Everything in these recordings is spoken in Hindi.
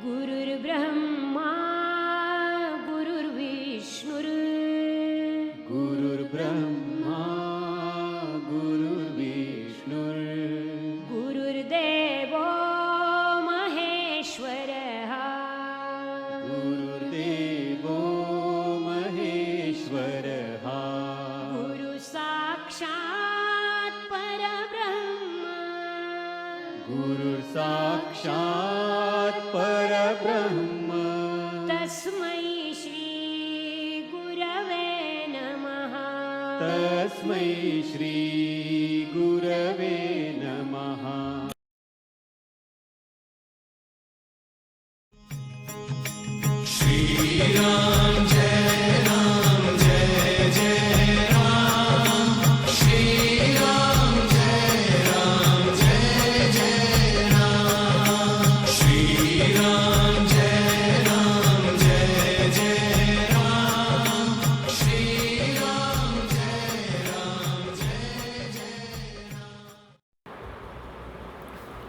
गुरुर्ब्रह्मा गुरुर्विष्णुर् गुरुर्ब्रह्मा गुरुर्विष्णुर् गुरुर्देवो महेश्वरः गुरुर्देवो महेश्वरः गुरुसाक्षात् परब्रह्म गुरुर्साक्षात् परब्रह्म तस्मै श्री गुरवे नमः तस्मै श्री गुरवे नमः।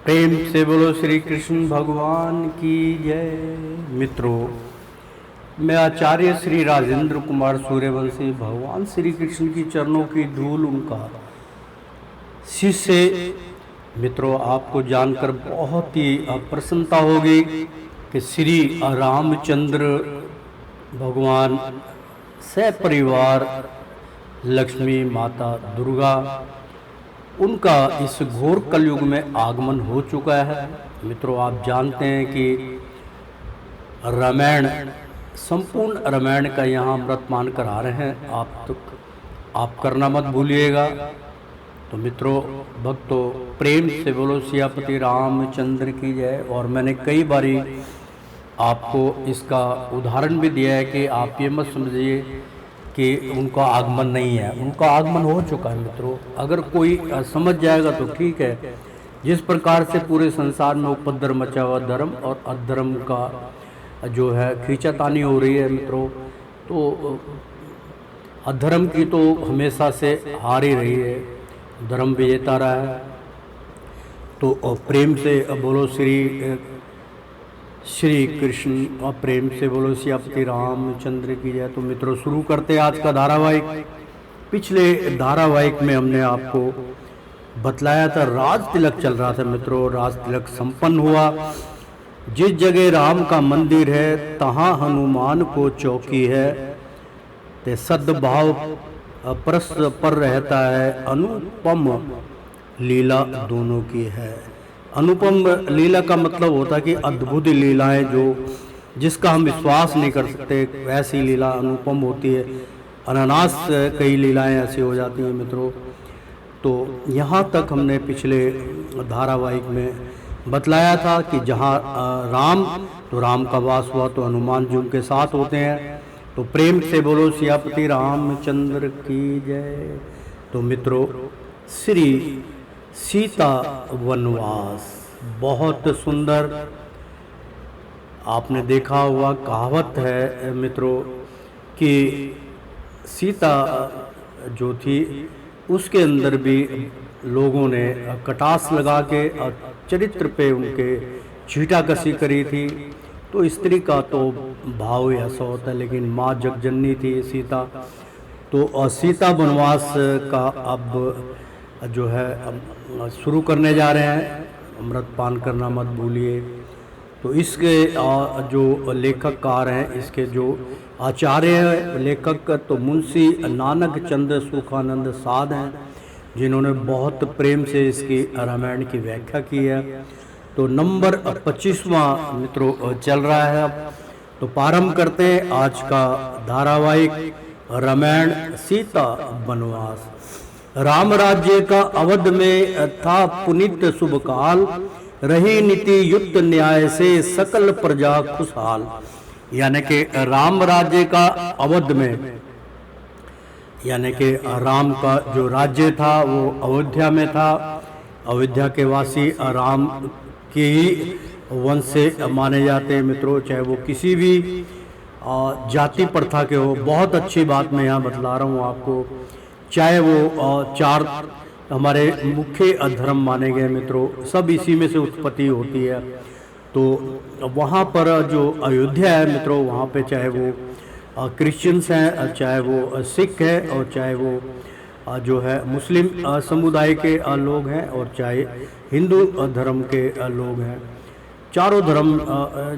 प्रेम से बोलो श्री कृष्ण भगवान की जय। मित्रों, मैं आचार्य श्री राजेंद्र कुमार सूर्यवंशी भगवान श्री कृष्ण की चरणों की धूल उनका शिष्य। मित्रों, आपको जानकर बहुत ही प्रसन्नता होगी कि श्री रामचंद्र भगवान सपरिवार लक्ष्मी माता दुर्गा उनका इस घोर कलयुग में आगमन हो चुका है। मित्रों, आप जानते हैं कि रामायण संपूर्ण रामायण का यहाँ अमृतपान करा रहे हैं। आप करना मत भूलिएगा। तो मित्रों भक्तों, प्रेम से बोलो सियापति रामचंद्र की जय। और मैंने कई बारी आपको इसका उदाहरण भी दिया है कि आप ये मत समझिए कि उनका आगमन नहीं है, उनका आगमन हो चुका है। मित्रों, अगर कोई समझ जाएगा तो ठीक है। जिस प्रकार से पूरे संसार में उपद्रव मचा हुआ धर्म और अधर्म का जो है खींचातानी हो रही है मित्रों, तो अधर्म की तो हमेशा से हार ही रही है, धर्म विजेता रहा है। तो प्रेम से बोलो श्री कृष्ण और प्रेम से बोलो सियापति रामचंद्र की जय। तो मित्रों, शुरू करते हैं आज का धारावाहिक। पिछले धारावाहिक में हमने आपको बतलाया था राज तिलक चल रहा था। मित्रों, राज तिलक संपन्न हुआ। जिस जगह राम का मंदिर है तहाँ हनुमान को चौकी है, ते सद्भाव परस्पर रहता है, अनुपम लीला दोनों की है। अनुपम लीला का मतलब होता है कि अद्भुत लीलाएं जिसका हम विश्वास नहीं कर सकते, ऐसी लीला अनुपम होती है। अनानास कई लीलाएं ऐसी हो जाती हैं मित्रों। तो यहाँ तक हमने पिछले धारावाहिक में बतलाया था कि जहाँ राम का वास हुआ तो हनुमान जी उनके साथ होते हैं। तो प्रेम से बोलो सियापति रामचंद्र की जय। तो मित्रों, श्री सीता वनवास बहुत सुंदर, आपने देखा हुआ कहावत है मित्रों कि सीता जो थी उसके अंदर भी लोगों ने कटास लगा के चरित्र पे उनके छींटाकशी करी थी। तो स्त्री का तो भाव ऐसा होता है, लेकिन माँ जगजननी थी सीता। तो सीता वनवास का अब जो है शुरू करने जा रहे हैं। अमृतपान करना मत भूलिए। तो इसके जो लेखककार हैं, इसके जो आचार्य हैं लेखक, तो मुंशी नानक चंद्र सुखानंद साध हैं, जिन्होंने बहुत प्रेम से इसकी रामायण की व्याख्या की है। तो नंबर 25वां मित्रों चल रहा है अब। तो प्रारंभ करते हैं आज का धारावाहिक रामायण सीता वनवास। राम राज्य का अवध में था पुनीत शुभ काल, रही नीति युक्त न्याय से सकल प्रजा खुशहाल। यानी कि राम राज्य का अवध में, यानी कि राम का जो राज्य था वो अयोध्या में था। अयोध्या के वासी राम के ही वंश से माने जाते हैं मित्रों, चाहे वो किसी भी जाति प्रथा के हो। बहुत अच्छी बात मैं यहाँ बतला रहा हूँ आपको। चाहे वो चार हमारे मुख्य धर्म माने गए मित्रों, सब इसी में से उत्पत्ति होती है। तो वहाँ पर जो अयोध्या है मित्रों, वहाँ पे चाहे वो क्रिश्चियंस हैं, चाहे वो सिख है, और चाहे वो जो है मुस्लिम समुदाय के लोग हैं, और चाहे हिंदू धर्म के लोग हैं, चारों धर्म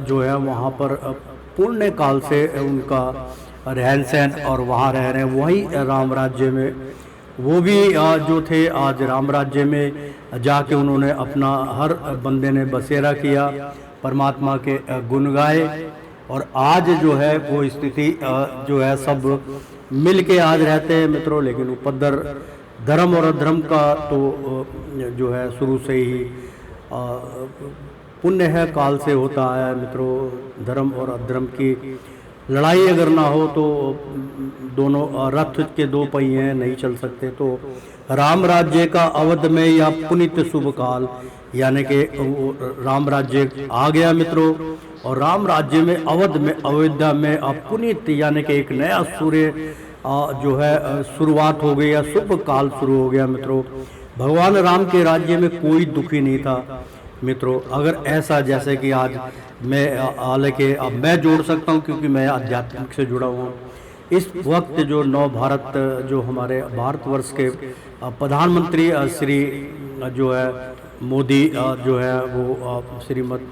जो है वहाँ पर पुण्य काल से उनका रहन सहन और वहाँ रह रहे हैं। वही राम राज्य में वो भी जो थे, आज राम राज्य में जाके उन्होंने अपना हर बंदे ने बसेरा किया, परमात्मा के गुण गाए, और आज जो है वो स्थिति जो है सब मिल के आज रहते हैं मित्रों। लेकिन उपद्र धर्म और अधर्म का तो जो है शुरू से ही पुण्य है, काल से होता है मित्रों। धर्म और अधर्म की लड़ाई अगर ना हो तो दोनों रथ के दो पहिए नहीं चल सकते। तो राम राज्य का अवध में या पुनित शुभ काल, यानी कि राम राज्य आ गया मित्रों, और राम राज्य में अवध में अयोध्या में पुनित यानी कि एक नया सूर्य जो है शुरुआत हो गई, या शुभ काल शुरू हो गया मित्रों। भगवान राम के राज्य में कोई दुखी नहीं था मित्रों। अगर ऐसा जैसे कि आज मैं हालांकि अब मैं जोड़ सकता हूँ क्योंकि मैं आध्यात्मिक से जुड़ा हुआ हूँ। इस वक्त जो नव भारत जो हमारे भारतवर्ष के प्रधानमंत्री श्री जो है मोदी जो है वो श्रीमद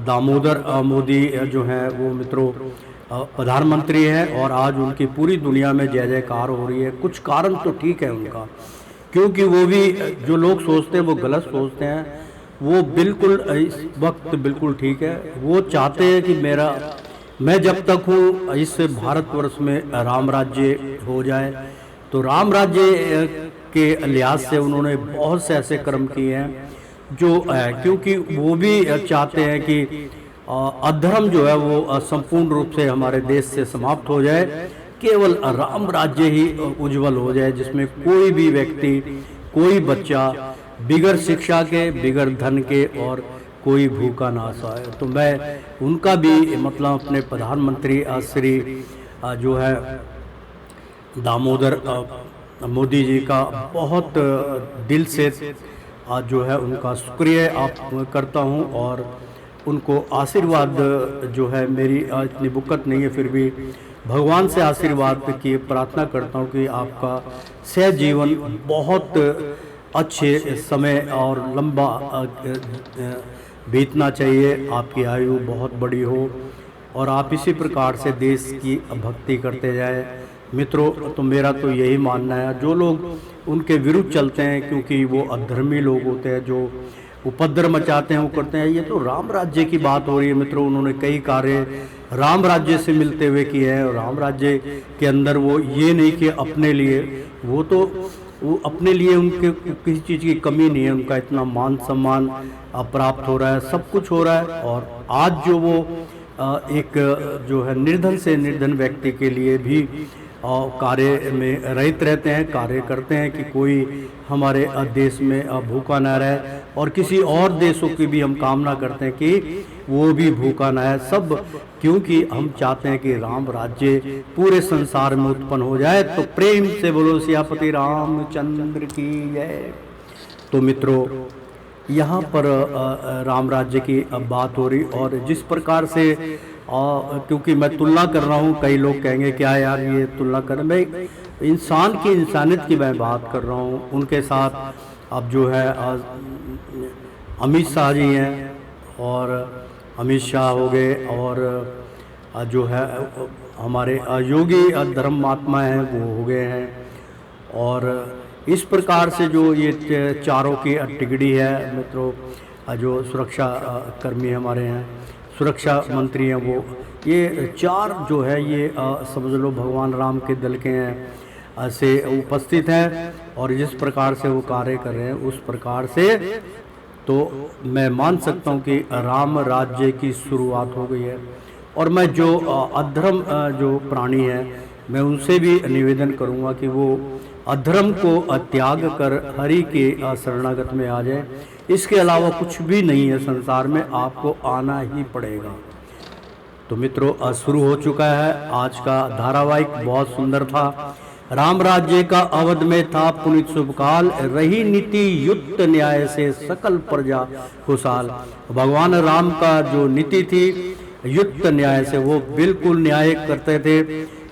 दामोदर मोदी जो है वो मित्रों प्रधानमंत्री हैं, और आज उनकी पूरी दुनिया में जय जयकार हो रही है। कुछ कारण तो ठीक है उनका, क्योंकि वो भी जो लोग सोचते हैं वो गलत सोचते हैं, वो बिल्कुल इस वक्त बिल्कुल ठीक है। वो चाहते हैं कि मैं जब तक हूँ इस भारतवर्ष में राम राज्य हो जाए। तो राम राज्य के लिहाज से उन्होंने बहुत से ऐसे कर्म किए हैं जो क्योंकि वो भी चाहते हैं कि अधर्म जो है वो संपूर्ण रूप से हमारे देश से समाप्त हो जाए, केवल राम राज्य ही उज्जवल हो जाए, जिसमें कोई भी व्यक्ति, कोई बच्चा बिगर शिक्षा के, बिगर धन के और कोई भूखा ना सोए। तो मैं उनका भी मतलब अपने प्रधानमंत्री श्री जो है दामोदर मोदी जी का बहुत दिल से जो है उनका शुक्रिया करता हूं, और उनको आशीर्वाद जो है मेरी इतनी बुकत नहीं है, फिर भी भगवान से आशीर्वाद की प्रार्थना करता हूं कि आपका सह जीवन बहुत अच्छे समय और लंबा बीतना चाहिए, आपकी आयु बहुत बड़ी हो, और आप इसी प्रकार से देश की भक्ति करते जाए मित्रों। तो मेरा तो यही मानना है, जो लोग उनके विरुद्ध चलते हैं क्योंकि वो अधर्मी लोग होते हैं, जो उपद्रव मचाते हैं, वो करते हैं। ये तो राम राज्य की बात हो रही है मित्रों। उन्होंने कई कार्य राम राज्य से मिलते हुए किए हैं, और राम राज्य के अंदर वो ये नहीं कि अपने लिए, वो अपने लिए उनके किसी चीज़ की कमी नहीं है, उनका इतना मान सम्मान प्राप्त हो रहा है, सब कुछ हो रहा है। और आज जो वो एक जो है निर्धन से निर्धन व्यक्ति के लिए भी कार्य में रहित रहते हैं, कार्य करते हैं कि कोई हमारे देश में भूखा ना रहे, और किसी और देशों की भी हम कामना करते हैं कि वो भी भूखा ना है, सब क्योंकि हम चाहते हैं कि राम राज्य पूरे संसार में उत्पन्न हो जाए। तो प्रेम से बोलो सियापति रामचंद्र की जय। तो मित्रों यहाँ पर राम राज्य की अब बात हो रही, और जिस प्रकार से क्योंकि मैं तुलना कर रहा हूँ, कई लोग कहेंगे क्या यार ये तुलना कर, मैं इंसान की इंसानियत की मैं बात कर रहा हूँ। उनके साथ अब जो है अमित शाह जी हैं, और अमित शाह हो गए, और जो है हमारे योगी धर्म महात्मा हैं वो हो गए हैं, और इस प्रकार से जो ये चारों की टिकड़ी है मित्रों, जो सुरक्षा कर्मी हमारे हैं, सुरक्षा मंत्री हैं, वो ये चार जो है ये समझ लो भगवान राम के दल के हैं से उपस्थित हैं, और जिस प्रकार से वो कार्य कर रहे हैं उस प्रकार से तो मैं मान सकता हूँ कि राम राज्य की शुरुआत हो गई है। और मैं जो अधर्म जो प्राणी हैं मैं उनसे भी निवेदन करूँगा कि वो अधर्म को त्याग कर हरि के शरणागत में आ जाए। इसके अलावा कुछ भी नहीं है संसार में, आपको आना ही पड़ेगा। तो मित्रों शुरू हो चुका है आज का धारावाहिक, बहुत सुंदर था। राम राज्य का अवध में था पुनित शुभकाल, रही नीति युक्त न्याय से सकल प्रजा खुशहाल। भगवान राम का जो नीति थी युक्त न्याय से, वो बिल्कुल न्याय करते थे,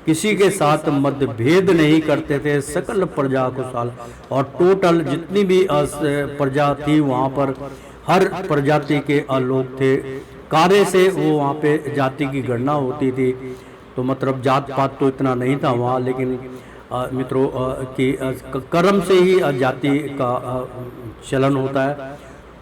किसी के साथ मतभेद नहीं करते थे, सकल प्रजा खुशहाल। और टोटल जितनी भी प्रजा थी वहाँ पर हर प्रजाति के लोग थे। कार्य से वो वहाँ पे जाति की गणना होती थी, तो मतलब जात पात तो इतना नहीं था वहाँ, लेकिन मित्रों कि कर्म से ही जाति का चलन होता है।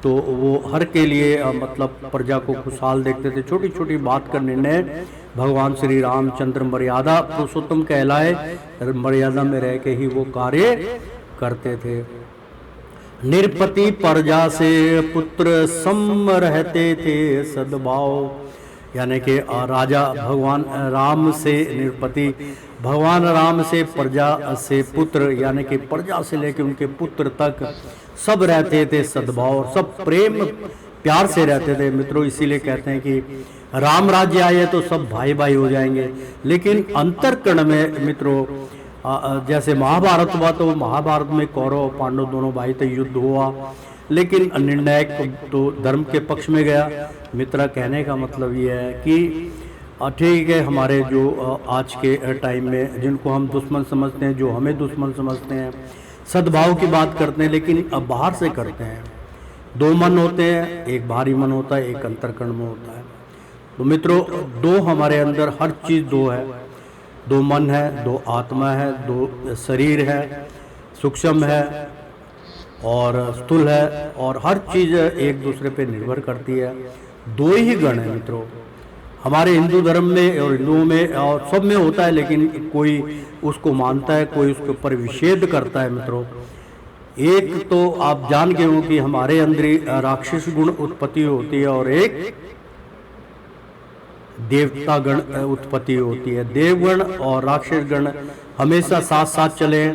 तो वो हर के लिए मतलब प्रजा को खुशहाल देखते थे। छोटी छोटी बात का निर्णय भगवान श्री रामचंद्र मर्यादा पुरुषोत्तम कहलाए, मर्यादा में रह के ही वो कार्य करते थे। निरपति प्रजा से पुत्र सम रहते थे सद्भाव, यानी कि राजा भगवान राम से निरपति, भगवान राम से प्रजा से पुत्र, यानी कि प्रजा से लेकर उनके पुत्र तक सब रहते थे सद्भाव, और सब प्रेम प्यार से रहते थे। मित्रों इसीलिए कहते हैं कि राम राज्य आए तो सब भाई भाई हो जाएंगे। लेकिन अंतरकरण में मित्रों जैसे महाभारत हुआ, तो महाभारत में कौरव पांडव दोनों भाई थे, युद्ध हुआ, लेकिन निर्णायक तो धर्म के पक्ष में गया। मित्रा कहने का मतलब ये है कि ठीक है, हमारे जो आज के टाइम में जिनको हम दुश्मन समझते हैं, जो हमें दुश्मन समझते हैं, सद्भाव की बात करते हैं, लेकिन अब बाहर से करते हैं। दो मन होते हैं, एक बाहरी मन होता है, एक अंतरकरण में होता है। तो मित्रों दो हमारे अंदर हर चीज़ दो है, दो मन है, दो आत्मा है, दो शरीर है, सूक्ष्म है और स्थूल है, और हर चीज़ एक दूसरे पे निर्भर करती है। दो ही गण है मित्रों हमारे हिंदू धर्म में और हिंदुओं में और सब में होता है, लेकिन कोई उसको मानता है, कोई उसके ऊपर विषेद करता है। मित्रों एक तो आप जान गए हो कि हमारे अंदर राक्षस गुण उत्पत्ति होती है और एक देवता गण उत्पत्ति होती है। देवगण और राक्षस गण हमेशा साथ साथ चले,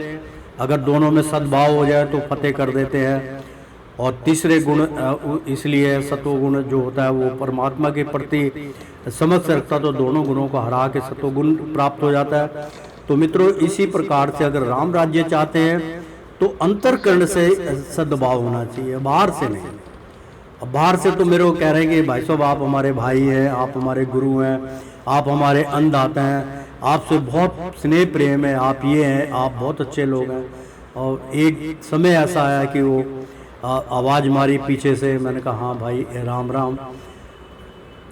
अगर दोनों में सद्भाव हो जाए तो फतेह कर देते हैं। और तीसरे गुण इसलिए सत्वगुण जो होता है वो परमात्मा के प्रति समझ रखता, तो दोनों गुणों को हरा के सत्वगुण प्राप्त हो जाता है। तो मित्रों इसी प्रकार से अगर राम राज्य चाहते हैं तो अंतरकरण से सद्भाव होना चाहिए, बाहर से नहीं। अब बाहर से तो मेरे को कह रहे हैं कि भाई साहब आप हमारे भाई हैं, आप हमारे गुरु हैं, आप हमारे अन्नदाता हैं, आपसे बहुत स्नेह प्रेम है, आप ये हैं, आप बहुत अच्छे लोग हैं। और एक समय ऐसा आया कि वो आवाज़ मारी पीछे से, मैंने कहा हाँ भाई राम राम,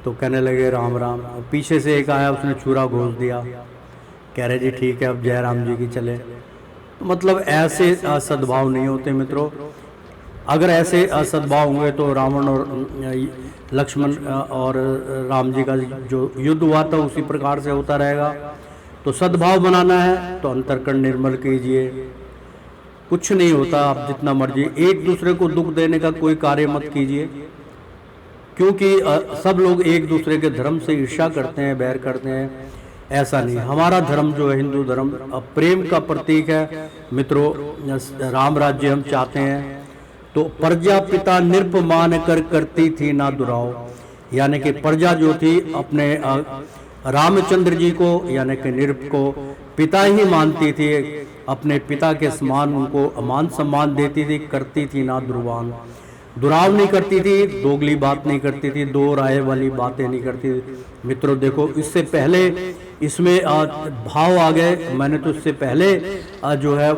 तो कहने लगे राम राम। पीछे से एक आया, उसने छुरा घोंस दिया, कह रहे जी ठीक है अब जय राम जी की चले। तो मतलब ऐसे सद्भाव नहीं होते मित्रों। अगर ऐसे सद्भाव होंगे तो रावण और लक्ष्मण और राम जी का जो युद्ध हुआ था उसी प्रकार से होता रहेगा। तो सद्भाव बनाना है तो अंतरकरण निर्मल कीजिए, कुछ नहीं होता, आप जितना मर्जी एक दूसरे को दुख देने का कोई कार्य मत कीजिए, क्योंकि सब लोग एक दूसरे के धर्म से ईर्ष्या करते हैं, बैर करते हैं। ऐसा नहीं, हमारा धर्म जो है हिंदू धर्म प्रेम का प्रतीक है। मित्रों राम राज्य हम चाहते हैं तो प्रजा पिता निरप मान कर करती थी ना दुराव, यानी कि प्रजा जो थी अपने रामचंद्र जी को यानी कि निरप को पिता ही मानती थी, अपने पिता के समान उनको मान सम्मान देती थी, करती थी ना दुर्वान, दुराव नहीं करती थी, दोगली बात नहीं करती थी, दो राय वाली बातें नहीं करती थी। मित्रों देखो इससे पहले इसमें भाव आ गए, मैंने तो इससे पहले जो है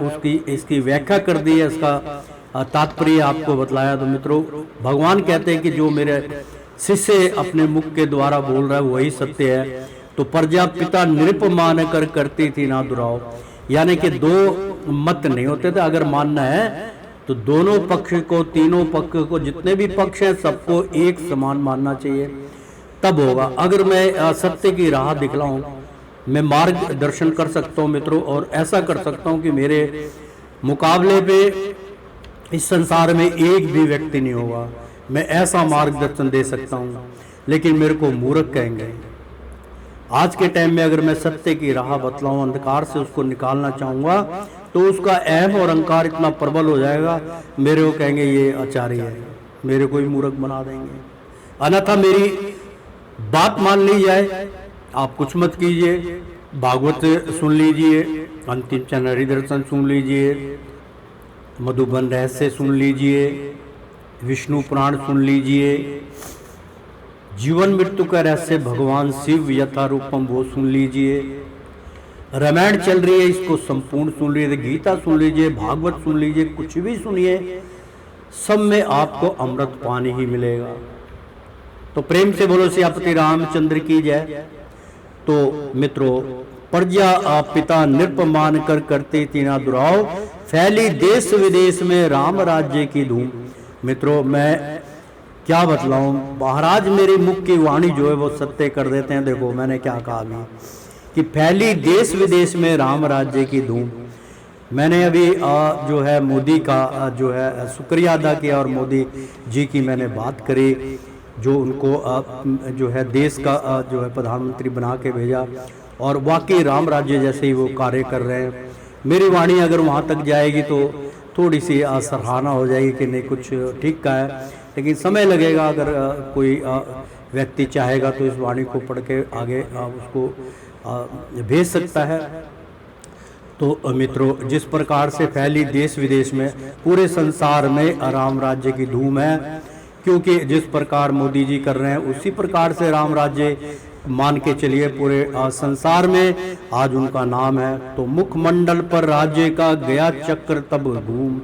इसकी व्याख्या कर दी है, इसका तात्पर्य आपको बतलाया। तो मित्रों भगवान कहते हैं कि जो मेरे शिष्य अपने मुख के द्वारा बोल रहा है वही सत्य है। तो प्रजा पिता निरप मान कर करती थी ना दुराव, यानी कि दो मत नहीं होते थे। अगर मानना है तो दोनों पक्ष को, तीनों पक्ष को, जितने भी पक्ष हैं सबको एक समान मानना चाहिए, तब होगा। अगर मैं सत्य की राह दिखलाऊं, मैं मार्गदर्शन कर सकता हूं मित्रों, और ऐसा कर सकता हूं कि मेरे मुकाबले पे इस संसार में एक भी व्यक्ति नहीं होगा, मैं ऐसा मार्गदर्शन दे सकता हूं। लेकिन मेरे को मूर्ख कहेंगे। आज के टाइम में अगर मैं सत्य की राह बतलाऊं, अंधकार से उसको निकालना चाहूंगा, तो उसका अहम और अहंकार इतना प्रबल हो जाएगा, मेरे को कहेंगे ये आचार्य है, मेरे को ही मूर्ख बना देंगे। अन्यथा मेरी बात मान ली जाए, आप कुछ मत कीजिए, भागवत सुन लीजिए, अंतिम चरण हरिदर्शन सुन लीजिए, मधुबन रहस्य सुन लीजिए, विष्णु पुराण सुन लीजिए, जीवन मृत्यु का रहस्य भगवान शिव यथारूपम वो सुन लीजिए, रामायण चल रही है इसको संपूर्ण सुन लीजिए, गीता सुन लीजिए, भागवत सुन लीजिए, कुछ भी सुनिए, सब में आपको अमृत पानी ही मिलेगा। तो प्रेम से बोलो सियापति रामचंद्र की जय। तो मित्रों, प्रजा पिता नृप मान कर करते तीना दुराव, फैली देश विदेश में राम राज्य की धूम। मित्रों, मैं क्या बतलाऊं, महाराज मेरी मुख की वाणी जो है वो सत्य कर देते हैं। देखो मैंने क्या कहा अभी कि फैली देश विदेश में राम राज्य की धूम। मैंने अभी जो है मोदी का जो है शुक्रिया अदा किया और मोदी जी की मैंने बात करी, जो उनको जो है देश का जो है प्रधानमंत्री बना के भेजा, और वाकई राम राज्य जैसे ही वो कार्य कर रहे हैं। मेरी वाणी अगर वहाँ तक जाएगी तो थोड़ी सी सराहना हो जाएगी कि नहीं कुछ ठीक का है, लेकिन समय लगेगा। अगर कोई व्यक्ति चाहेगा तो इस वाणी को पढ़ के आगे उसको भेज सकता है। तो मित्रों, जिस प्रकार से फैली देश विदेश में, पूरे संसार में राम राज्य की धूम है, क्योंकि जिस प्रकार मोदी जी कर रहे हैं उसी प्रकार से राम राज्य मान के चलिए पूरे संसार में आज उनका नाम है। तो मुखमंडल पर राज्य का गया चक्र तब घूम,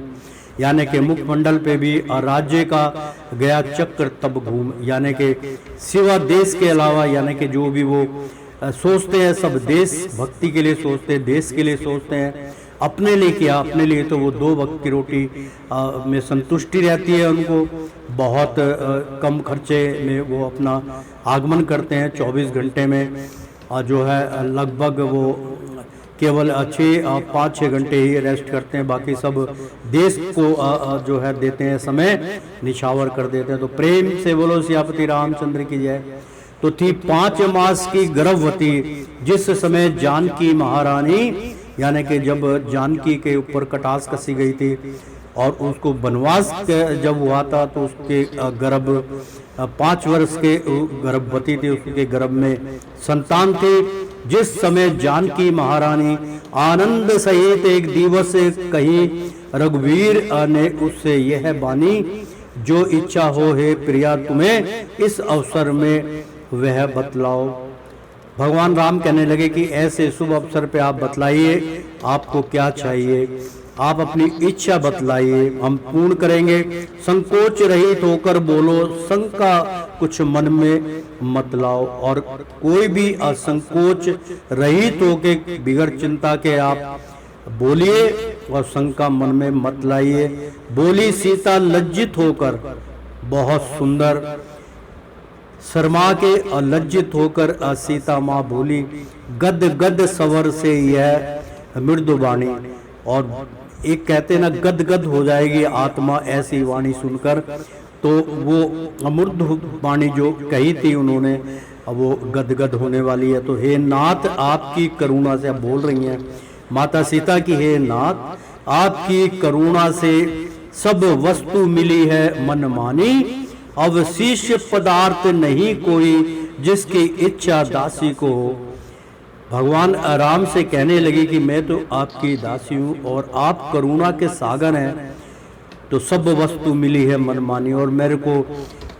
यानी कि मुखमंडल पे भी राज्य का गया चक्र तब घूम, यानी कि सिवा देश के अलावा, यानी कि जो भी वो सोचते हैं सब देश भक्ति के लिए सोचते हैं, देश के लिए सोचते हैं, अपने लिए क्या, अपने लिए तो वो 2 वक्त की रोटी में संतुष्टि रहती है उनको। बहुत कम खर्चे में वो अपना आगमन करते हैं, 24 घंटे में जो है लगभग वो केवल 5-6 घंटे ही रेस्ट करते हैं, बाकी सब देश को जो है देते हैं समय, निछावर कर देते हैं। तो प्रेम से बोलो सियापति रामचंद्र की जय। तो थी 5 मास की गर्भवती जिस समय जानकी महारानी, यानी कि जब जानकी के ऊपर कटास कसी गई थी और उसको वनवास जब हुआ था तो उसके गर्भ 5 वर्ष के गर्भवती थी, उसके गर्भ में संतान थे। जिस समय जानकी महारानी आनंद सहित एक दिवस कहीं रघुवीर ने उससे यह बानी, जो इच्छा हो हे प्रिया तुम्हें इस अवसर में वह बतलाओ। भगवान राम कहने लगे कि ऐसे शुभ अवसर पे आप बतलाइए आपको क्या चाहिए, आप अपनी इच्छा बतलाइए, हम पूर्ण करेंगे। संकोच रहित होकर बोलो, शंका कुछ मन में मत लाओ। और कोई भी असंकोच रहित होके बिगड़ चिंता के आप बोलिए और शंका मन में मत लाइए। बोली सीता लज्जित होकर, बहुत सुंदर शर्मा के लज्जित होकर सीता माँ बोली, गद गद सवर से यह मृदु वाणी। और एक कहते ना गद गद हो जाएगी आत्मा ऐसी वाणी सुनकर, तो वो मृदु वाणी जो कही थी उन्होंने वो गद गद होने वाली है। तो हे नाथ आपकी करुणा से, आप बोल रही हैं माता सीता की, हे नाथ आपकी करुणा से सब वस्तु मिली है मन मानी, अवशिष्ट पदार्थ नहीं कोई जिसकी इच्छा दासी को हो। भगवान राम से कहने लगी कि मैं तो आपकी दासी हूँ और आप करुणा के सागर हैं, तो सब वस्तु मिली है मनमानी, और मेरे को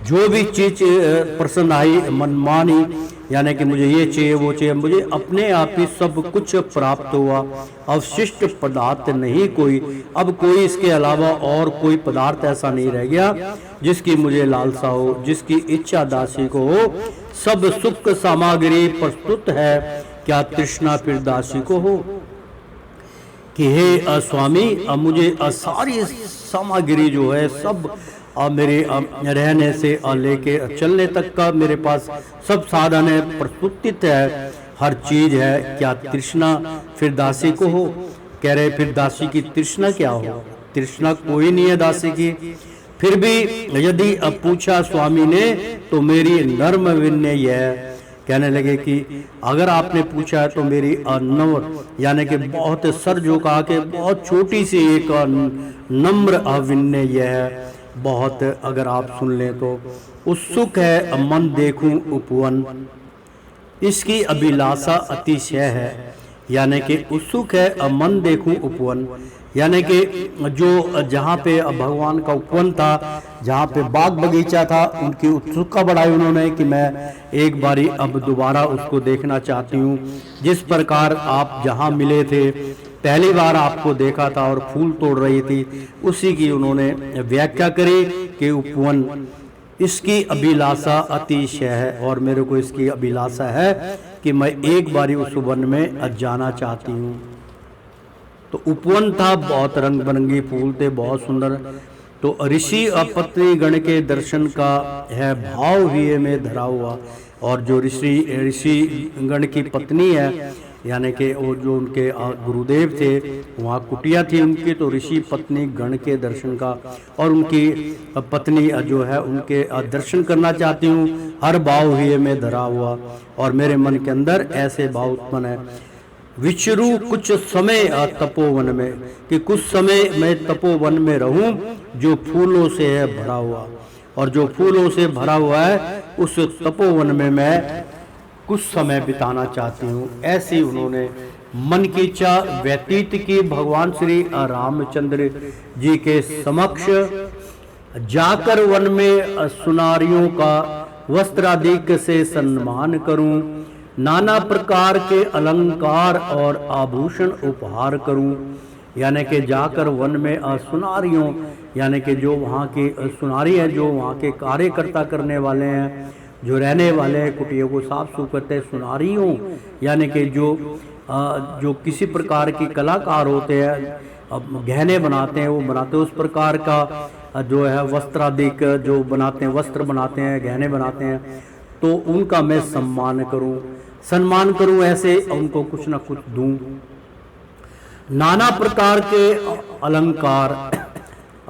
जो भी चीज पसंद आई मनमानी, यानी कि मुझे ये चाहिए वो चाहिए, मुझे अपने आप ही सब कुछ प्राप्त हुआ, अवशिष्ट पदार्थ नहीं कोई। अब कोई इसके अलावा और कोई पदार्थ ऐसा नहीं रह गया जिसकी मुझे लालसा हो, जिसकी इच्छा दासी को हो। सब सुख सामग्री प्रस्तुत है, क्या तृष्णा फिर दासी को हो। कि हे स्वामी मुझे सारी सामग्री जो है सब मेरे रहने से लेके चलने तक का मेरे पास सब साधन है, प्रस्तुत है, हर चीज है, क्या तृष्णा फिर दासी को हो। कह रहे फिर दासी की तृष्णा क्या हो, तृष्णा कोई नहीं है दासी की। फिर भी यदि पूछा स्वामी ने तो मेरी नर्म विनय है। कहने लगे कि अगर आपने पूछा है तो मेरी नम्र, यानी कि बहुत सर झुका के बहुत छोटी सी एक नम्र अविनय है, बहुत अगर आप सुन लें तो। उत्सुक है मन देखूं उपवन, इसकी अभिलाषा अतिशय है, यानी कि उत्सुक है मन देखूं उपवन, यानी कि जो जहाँ पे भगवान का उपवन था, जहाँ पे बाग बगीचा था, उनकी उत्सुकता बढ़ाई उन्होंने कि मैं एक बारी अब दोबारा उसको देखना चाहती हूँ। जिस प्रकार आप जहाँ मिले थे, पहली बार आपको देखा था और फूल तोड़ रही थी, उसी की उन्होंने व्याख्या करी कि उपवन इसकी अभिलाषा अतिशय है, और मेरे को इसकी अभिलाषा है कि मैं एक बारी उस वन में जाना चाहती हूँ। तो उपवन था, बहुत रंग बिरंगे फूल थे, बहुत सुंदर। तो ऋषि पत्नी गण के दर्शन का है भाव ही में धरा हुआ, और जो ऋषि गण की पत्नी है, यानी कि वो जो उनके गुरुदेव थे, वहाँ कुटिया थी उनकी, तो ऋषि पत्नी गण के दर्शन का और उनकी पत्नी जो है उनके दर्शन करना चाहती हूँ, हर भाव ही में धरा हुआ। और मेरे मन के अंदर ऐसे भाव उत्पन्न है, विचरू कुछ समय तपोवन में, कि कुछ समय मैं तपोवन में रहूं जो फूलों से है भरा हुआ, और जो फूलों से भरा हुआ है उस तपोवन में मैं कुछ समय बिताना चाहती हूँ। ऐसी उन्होंने मन की इच्छा व्यतीत की भगवान श्री रामचंद्र जी के समक्ष। जाकर वन में सुनारियों का वस्त्रादिक से सम्मान करूं, नाना प्रकार के अलंकार और आभूषण उपहार करूं, यानी कि जाकर वन में सुनारियों, यानी कि जो वहाँ की सुनारी है, जो वहाँ के कार्यकर्ता करने वाले हैं, जो रहने वाले हैं, कुटियों को साफ सुफ करते हैं, सुनारियों यानी कि जो किसी प्रकार की कलाकार होते हैं, अब गहने बनाते हैं, वो बनाते हैं उस प्रकार का जो है वस्त्रादिक जो बनाते हैं, वस्त्र बनाते हैं, गहने बनाते हैं, तो उनका मैं सम्मान करूं, ऐसे उनको कुछ ना कुछ दूं। नाना प्रकार के अलंकार,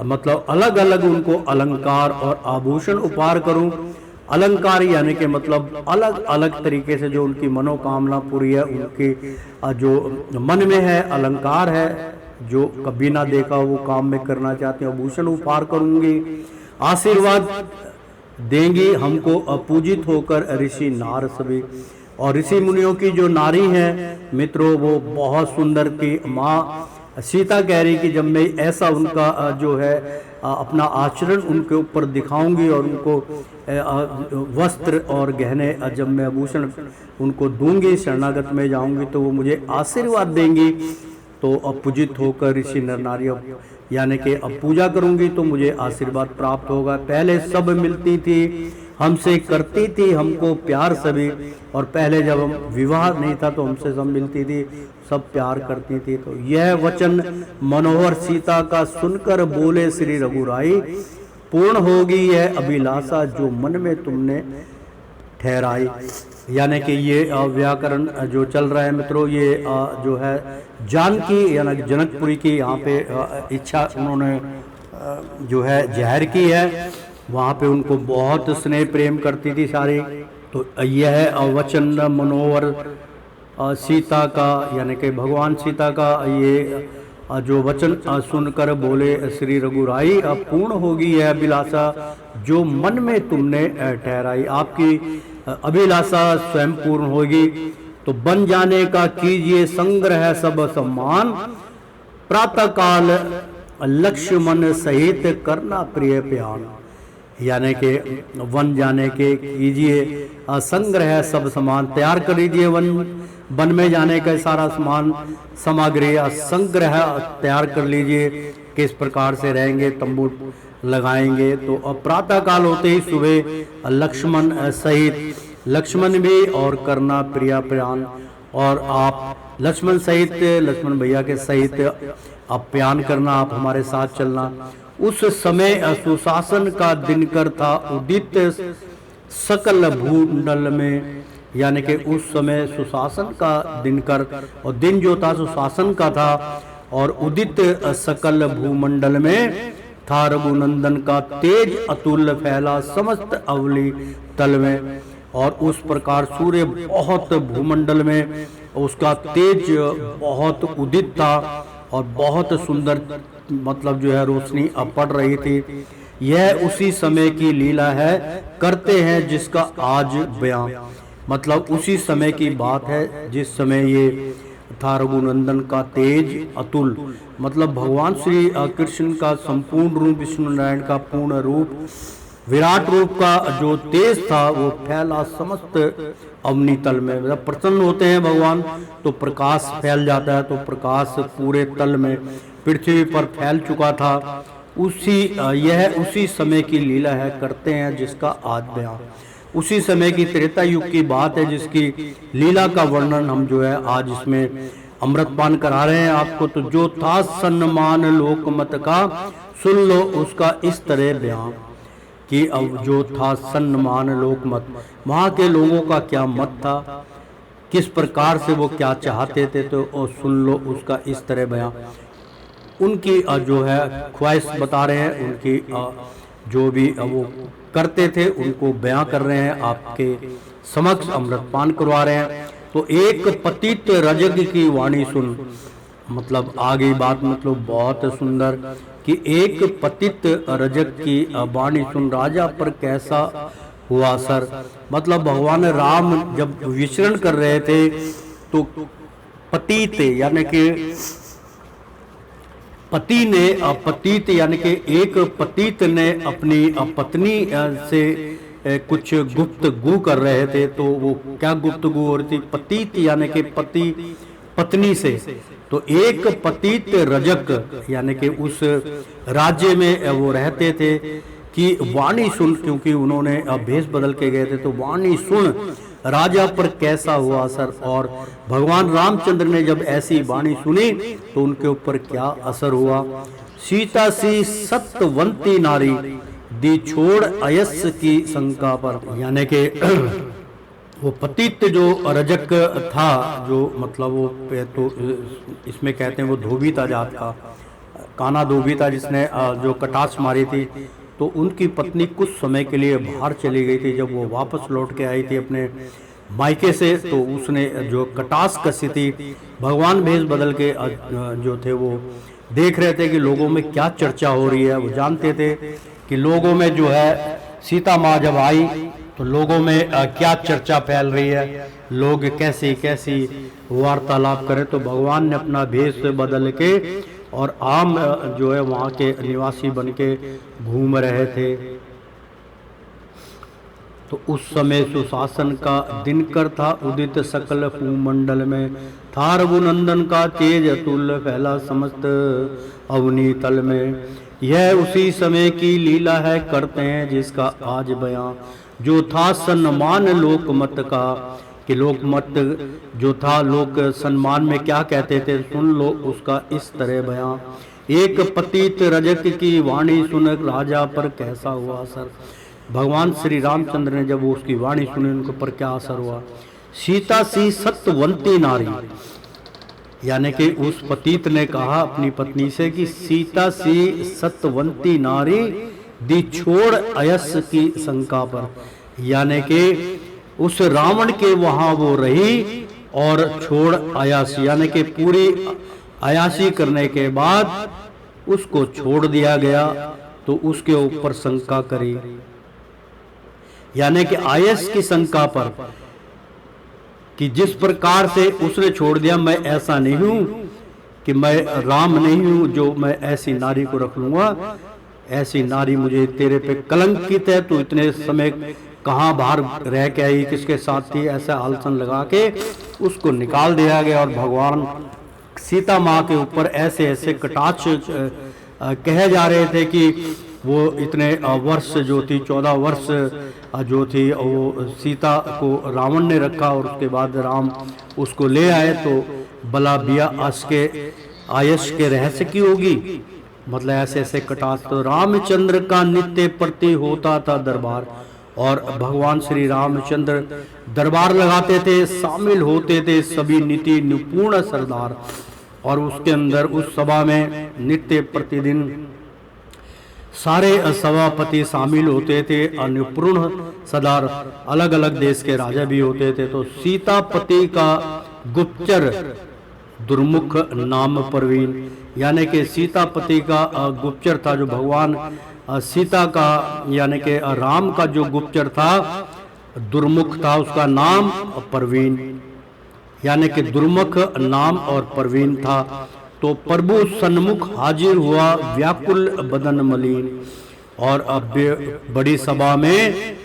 मतलब अलग अलग उनको अलंकार और आभूषण उपहार करूं। अलंकार यानी कि मतलब अलग अलग तरीके से जो उनकी मनोकामना पूरी है, उनके जो मन में है अलंकार है, जो कभी ना देखा वो काम में करना चाहते हैं, आभूषण उपहार करूंगी। आशीर्वाद देंगी हमको अपूजित होकर ऋषि नार सभी, और ऋषि मुनियों की जो नारी हैं मित्रों, वो बहुत सुंदर थी। माँ सीता कह रही कि जब मैं ऐसा उनका जो है अपना आचरण उनके ऊपर दिखाऊंगी और उनको वस्त्र और गहने जब मैं आभूषण उनको दूंगी, शरणागत में जाऊंगी, तो वो मुझे आशीर्वाद देंगी। तो अपूजित होकर ऋषि नर नारी, यानी कि अब पूजा करूंगी तो मुझे आशीर्वाद प्राप्त होगा। पहले सब मिलती थी, हमसे करती थी हमको प्यार सभी, और पहले जब हम विवाह नहीं था तो हमसे सब मिलती थी, सब प्यार करती थी। तो यह वचन मनोहर सीता का सुनकर बोले श्री रघुराई, पूर्ण होगी यह अभिलाषा जो मन में तुमने ठहराई। यानी कि ये व्याकरण जो चल रहा है मित्रों, ये जो है जानकी यानी जनकपुरी की यहाँ पे इच्छा उन्होंने जो है जाहिर की है। वहाँ पे उनको बहुत स्नेह प्रेम करती थी सारी। तो यह वचन मनोहर सीता का यानी कि भगवान सीता का ये जो वचन सुनकर बोले श्री रघुराई, अब पूर्ण होगी यह अभिलाषा जो मन में तुमने ठहराई। आपकी अभिलाषा स्वयं पूर्ण होगी। तो बन जाने का कीजिए संग्रह सब सम्मान, प्रातः काल लक्ष्मण सहित करना प्रिय प्यान। यानी कि वन जाने के कीजिए संग्रह सब सामान, तैयार कर लीजिए वन में जाने का सारा सामान सामग्री संग्रह तैयार कर लीजिए, किस प्रकार से रहेंगे, तंबू लगाएंगे। तो अब प्रातः काल होते ही सुबह लक्ष्मण सहित, लक्ष्मण भी और करना प्रिया प्यान, और आप लक्ष्मण सहित, लक्ष्मण भैया के सहित आप प्यान करना, आप हमारे साथ चलना। उस समय सुशासन का दिनकर था उदित सकल भूमंडल में, यानी कि उस समय सुशासन का दिनकर, और दिन जो था सुशासन का था, और उदित सकल भूमंडल में था रघुनंदन का तेज अतुल्य फैला समस्त अवली तल में। और उस प्रकार सूर्य बहुत भूमंडल में उसका तेज बहुत उदित था और बहुत सुंदर मतलब जो है रोशनी पड़ रही थी। यह उसी समय की लीला है, करते हैं जिसका आज बयां। मतलब उसी समय की बात है जिस समय ये था रघुनंदन का तेज अतुल, मतलब भगवान श्री कृष्ण का संपूर्ण रूप, विष्णु नारायण का पूर्ण रूप, विराट रूप का जो तेज था वो फैला समस्त अवनी तल में। मतलब प्रसन्न होते हैं भगवान तो प्रकाश फैल जाता है, तो प्रकाश पूरे तल में पृथ्वी पर फैल चुका था। यह उसी समय की लीला है, करते हैं जिसका आज बयां। उसी समय की त्रेता युग की बात है जिसकी लीला का वर्णन हम जो है आज इसमें अमृतपान करा रहे हैं आपको। तो जो था सम्मान लोकमत का, सुन लो उसका इस तरह बयां कि अब जो था सम्मान लोकमत, वहाँ के लोगों का क्या मत था, किस प्रकार से वो क्या चाहते थे, तो और सुन लो उसका इस तरह बयां। उनकी जो है ख्वाहिश बता रहे हैं, उनकी जो भी वो करते थे उनको बयां कर रहे हैं, आपके समक्ष अमृतपान करवा रहे हैं। तो एक पतित रजग की वाणी सुन, मतलब आगे बात मतलब बहुत सुंदर कि एक पतित रजक की वाणी सुन, राजा पर कैसा हुआ असर। मतलब भगवान राम जब विचरण कर रहे थे तो पतित यानी कि पति ने पतित यानी कि एक पतित ने अपनी पत्नी से कुछ गुफ्तगू कर रहे थे। तो वो क्या गुफ्तगू हो रही थी, पतित यानी कि पति पत्नी से। तो एक पतित रजक यानी कि उस राज्य में वो रहते थे कि वाणी सुन, क्योंकि उन्होंने भेष बदल के गए थे, तो वाणी सुन राजा पर कैसा हुआ असर। और भगवान रामचंद्र ने जब ऐसी वाणी सुनी तो उनके ऊपर क्या असर हुआ। सीता सी सत्यवंती नारी, दी छोड़ अयस की शंका पर, यानी कि वो पतित जो रजक था, जो मतलब वो तो इसमें कहते हैं वो धोबीता जात का, काना धोबीता जिसने जो कटास मारी थी, तो उनकी पत्नी कुछ समय के लिए बाहर चली गई थी। जब वो वापस लौट के आई थी अपने मायके से, तो उसने जो कटास कसी थी, भगवान भेष बदल के जो थे वो देख रहे थे कि लोगों में क्या चर्चा हो रही है। वो जानते थे कि लोगों में जो है सीता माँ जब आई तो लोगों में क्या चर्चा फैल रही है, लोग कैसी कैसी वार्तालाप करें। तो भगवान ने अपना भेष बदल के और आम जो है वहाँ के निवासी बन के घूम रहे थे। तो उस समय सुशासन का दिनकर था, उदित सकल भूमंडल में था रघुनंदन का तेज अतुल्य फैला समस्त अवनी तल में। यह उसी समय की लीला है, करते हैं जिसका आज बयां। जो था सम्मान लोकमत का, कि लोकमत जो था लोक सम्मान में क्या कहते थे, सुन लो उसका इस तरह बयां। एक पतित रजक की वाणी सुन, राजा पर कैसा हुआ असर। भगवान श्री रामचंद्र ने जब वो उसकी वाणी सुनी, उनके ऊपर क्या असर हुआ। सीता सी सत्यवंती नारी, यानी कि उस पतित ने कहा अपनी पत्नी से कि सीता सी सत्यवंती नारी, दी छोड़ अयस की शंका पर, यानी कि उस रावण के वहां वो रही और छोड़ अयासी, यानी कि पूरी अयासी करने के बाद उसको छोड़ दिया गया। तो उसके ऊपर शंका करी, यानी कि आयस की शंका पर, कि जिस प्रकार से उसने छोड़ दिया, मैं ऐसा नहीं हूं कि मैं राम नहीं हूं जो मैं ऐसी नारी को रख लूंगा, ऐसी नारी मुझे तेरे पे कलंकित है, तो इतने समय कहाँ बाहर रह के आई, किसके साथ थी, ऐसा आलसन लगा के उसको निकाल दिया गया। और भगवान सीता माँ के ऊपर ऐसे ऐसे कटाक्ष कहे जा रहे थे कि वो इतने वर्ष जो थी 14 वर्ष जो थी वो सीता को रावण ने रखा, और उसके बाद राम उसको ले आए। तो बला बिया आयश के रहस्य की होगी, मतलब ऐसे ऐसे कटाक्ष। तो रामचंद्र का नित्य प्रति होता था दरबार, और भगवान श्री रामचंद्र दरबार लगाते थे, शामिल होते थे सभी नीति निपुण सरदार। और उसके अंदर उस सभा में नित्य प्रतिदिन सारे सभापति शामिल होते थे, निपुण सरदार, अलग अलग देश के राजा भी होते थे। तो सीतापति का गुप्तचर दुर्मुख नाम प्रवीण, यानी कि सीतापति का गुप्तचर था, जो भगवान सीता का यानी कि राम का जो गुप्तचर था दुर्मुख था, उसका नाम परवीन, यानी कि दुर्मुख नाम और परवीन था। तो प्रभु सन्मुख हाजिर हुआ व्याकुल बदन मलिन, और अब बड़ी सभा में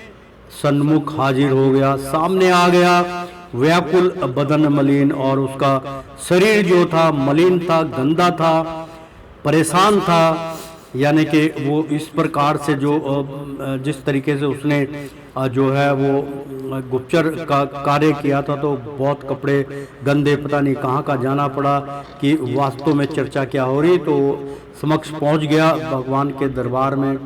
सन्मुख हाजिर हो गया, सामने आ गया व्याकुल बदन मलिन, और उसका शरीर जो था मलिन था, गंदा था, परेशान था। यानी कि वो इस प्रकार से जो जिस तरीके से उसने जो है वो गुप्तचर का कार्य किया था, तो बहुत कपड़े गंदे, पता नहीं कहाँ का जाना पड़ा कि वास्तव में चर्चा क्या हो रही। तो समक्ष पहुँच गया भगवान के दरबार में,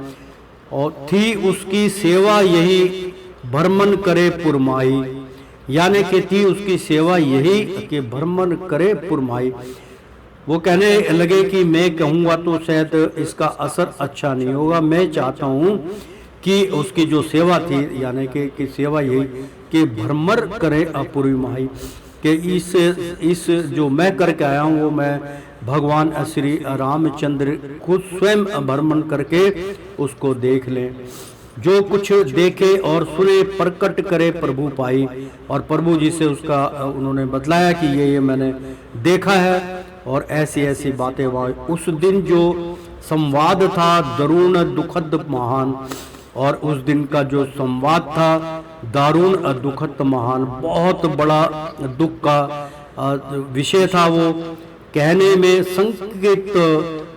और थी उसकी सेवा यही भ्रमण करे पुरमाई, यानी कि थी उसकी सेवा यही कि भ्रमण करे पुरमाई। वो कहने लगे कि मैं कहूँगा तो शायद इसका असर अच्छा नहीं होगा, मैं चाहता हूँ कि उसकी जो सेवा थी, यानी कि सेवा यही कि भ्रमण करे अपूर्वी माई, कि इस जो मैं करके आया हूँ वो मैं भगवान श्री रामचंद्र खुद स्वयं भ्रमण करके उसको देख लें। जो कुछ देखे और सुने प्रकट करे प्रभु पाई, और प्रभु जी से उसका उन्होंने बतलाया कि ये मैंने देखा है और ऐसी ऐसी बातें हुई। उस दिन जो संवाद था दारुण दुखद महान, और उस दिन का जो संवाद था दारुण दुखद महान, बहुत बड़ा दुख का विषय था। वो कहने में संकित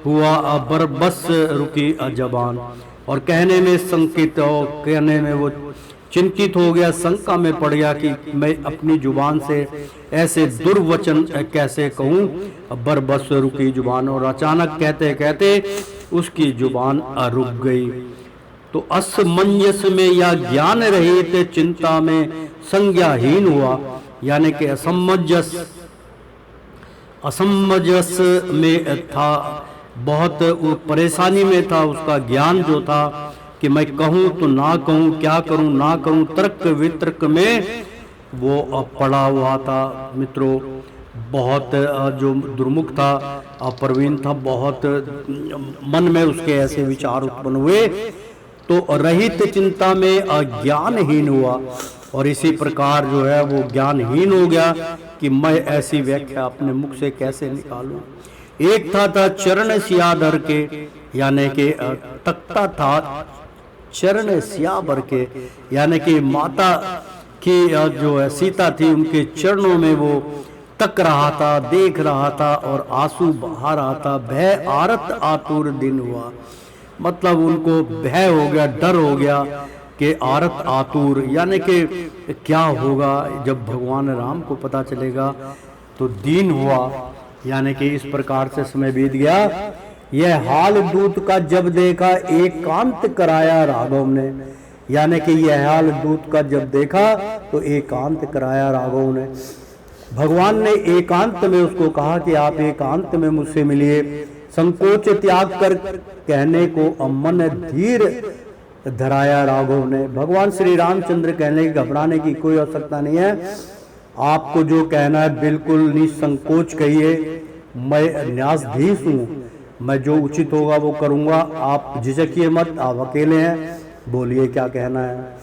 हुआ बरबस रुकी जबान, और कहने में संकित और कहने में वो चिंतित हो गया, शंका में पड़ गया कि मैं अपनी जुबान से ऐसे दुर्वचन कैसे कहूँ। बरबस रुकी जुबान, और अचानक कहते कहते उसकी जुबान रुक गई। तो असमंजस में या ज्ञान रहित चिंता में संज्ञाहीन हुआ, यानी कि असमंजस में था, बहुत परेशानी में था। उसका ज्ञान जो था कि मैं कहूँ तो ना कहूँ, क्या करूँ ना करूँ, तर्क वितर्क में वो पड़ा हुआ था। मित्रों, बहुत जो दुर्मुख था, प्रवीण था, बहुत मन में उसके ऐसे विचार उत्पन्न हुए, तो रहित चिंता में अज्ञानहीन हुआ, और इसी प्रकार जो है वो ज्ञानहीन हो गया कि मैं ऐसी व्याख्या अपने मुख से कैसे निकालूं। एक था चरण सियाधर के, यानी कि तख्ता था चरण सियाधर के, यानी कि माता की जो है सीता थी, उनके चरणों में वो तक रहा था, देख रहा था और आंसू बहा रहा था। भय आरत आतुर दिन हुआ, मतलब उनको भय हो गया, डर हो गया कि आरत आतुर, यानी कि क्या होगा जब भगवान राम को पता चलेगा। तो दीन हुआ, यानी कि इस प्रकार से समय बीत गया। यह हाल दूत का जब देखा एकांत कराया राघव ने, यानी कि यह हाल दूत का जब देखा तो एकांत कराया राघव ने। भगवान ने एकांत में उसको कहा कि आप एकांत में मुझसे मिलिए। संकोच त्याग कर कहने को अमन धीर धराया राघव ने। भगवान श्री रामचंद्र कहने की घबराने की कोई आवश्यकता नहीं है, आपको जो कहना है बिल्कुल निसंकोच कहिए, मैं न्यायाधीश हूँ, मैं जो उचित होगा वो करूँगा, आप झिझकिए मत, आप अकेले हैं, बोलिए क्या कहना है।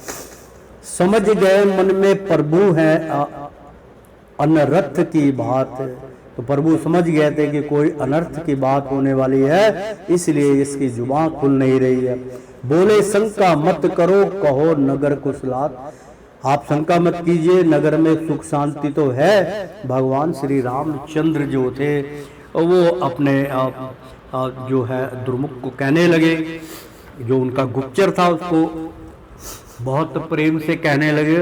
समझ गए मन में प्रभु है अनर्थ की बात, तो प्रभु समझ गए थे कि कोई अनर्थ की बात होने वाली है, इसलिए इसकी जुबान खुल नहीं रही है। बोले शंका मत करो, कहो नगर कुशलात, आप शंका मत कीजिए, नगर में सुख शांति तो है। भगवान श्री रामचंद्र जो थे वो अपने जो है दुर्मुख को कहने लगे, जो उनका गुप्तचर था उसको बहुत प्रेम से कहने लगे,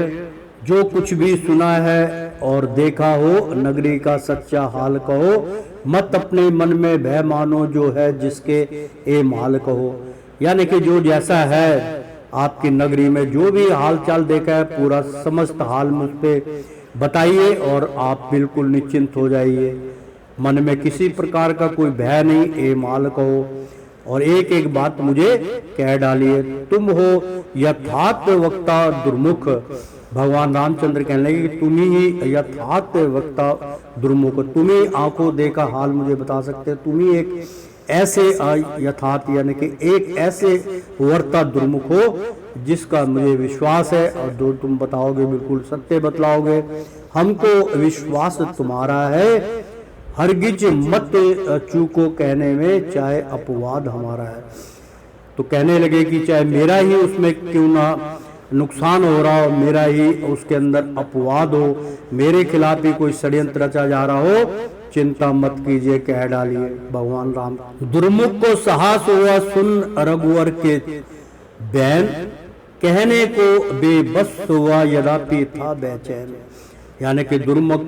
जो कुछ भी सुना है और देखा हो नगरी का सच्चा हाल कहो, मत अपने मन में भय मानो, जो है जिसके ए माल कहो। यानी कि जो जैसा है आपकी नगरी में जो भी हाल चाल देखा है पूरा समस्त हाल मुझ पे बताइए और आप बिल्कुल निश्चिंत हो जाइए, मन में किसी प्रकार का कोई भय नहीं, ए माल कहो और एक एक बात मुझे कह डालिए। तुम हो यथार्थ वक्ता दुर्मुख, भगवान रामचंद्र कहने लगे कि तुम ही यथार्थ वक्ता दुर्मुख, तुम ही आंखों देखा हाल मुझे बता सकते, तुम ही एक ऐसे यथार्थ यानी कि एक ऐसे वर्ता दुर्मुख हो जिसका मुझे विश्वास है और जो तुम बताओगे बिल्कुल सत्य बतलाओगे, हमको विश्वास तुम्हारा है, हरगिज मत चूको कहने में, चाहे अपवाद हमारा है। तो कहने लगे कि चाहे मेरा ही उसमें क्यों ना नुकसान हो रहा हो, मेरा ही उसके अंदर अपवाद हो, मेरे खिलाफ ही कोई षड्यंत्र रचा जा रहा हो, चिंता मत कीजिए, कह डालिए भगवान राम। दुर्मुख को साहस हुआ सुन रघुवर के बैन, कहने को बेबस हुआ यद्यपि था बेचैन। यानी कि दुर्मुख